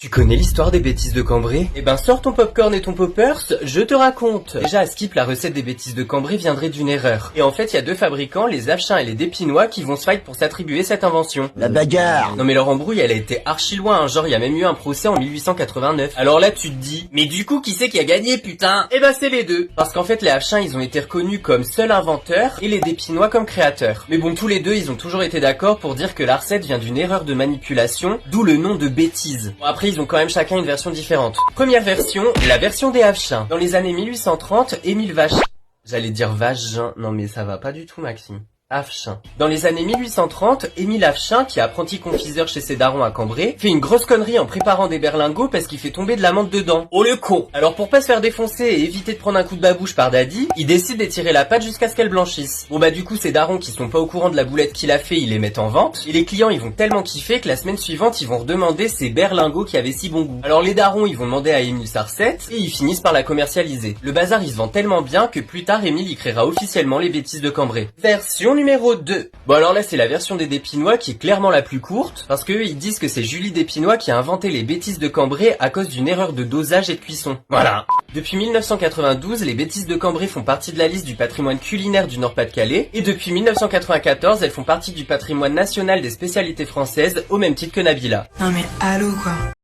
Tu connais l'histoire des bêtises de Cambrai? Eh ben sors ton popcorn et ton poppers, je te raconte. Déjà à Skip, la recette des bêtises de Cambrai viendrait d'une erreur. Et en fait, il y a deux fabricants, les Avchins et les Dépinois, qui vont se fight pour s'attribuer cette invention. La bagarre. Non mais leur embrouille, elle a été archi loin, hein. Genre il y a même eu un procès en 1889. Alors là tu te dis, mais du coup qui c'est qui a gagné putain? Eh ben c'est les deux. Parce qu'en fait les Avchins ils ont été reconnus comme seuls inventeurs et les Dépinois comme créateurs. Mais bon tous les deux ils ont toujours été d'accord pour dire que la recette vient d'une erreur de manipulation, d'où le nom de bêtise. Bon après ils ont quand même chacun une version différente. Première version, la version des Avchins. Dans les années 1830, Émile Vagin... J'allais dire Vagin, non mais ça va pas du tout Maxime. Avchin. Dans les années 1830, Émile Avchin, qui est apprenti confiseur chez ses darons à Cambrai, fait une grosse connerie en préparant des berlingots parce qu'il fait tomber de la menthe dedans. Oh le con! Alors pour pas se faire défoncer et éviter de prendre un coup de babouche par Daddy, il décide d'étirer la pâte jusqu'à ce qu'elle blanchisse. Bon bah du coup ces darons qui sont pas au courant de la boulette qu'il a fait, ils les mettent en vente, et les clients ils vont tellement kiffer que la semaine suivante ils vont redemander ces berlingots qui avaient si bon goût. Alors les darons ils vont demander à Émile sa recette, et ils finissent par la commercialiser. Le bazar il se vend tellement bien que plus tard Émile y créera officiellement les bêtises de Cambrai. Version numéro 2. Bon alors là c'est la version des Dépinois qui est clairement la plus courte, parce qu'eux ils disent que c'est Julie Dépinois qui a inventé les bêtises de Cambrai à cause d'une erreur de dosage et de cuisson. Voilà. Depuis 1992, les bêtises de Cambrai font partie de la liste du patrimoine culinaire du Nord-Pas-de-Calais, et depuis 1994, elles font partie du patrimoine national des spécialités françaises, au même titre que Nabila. Non mais allô quoi.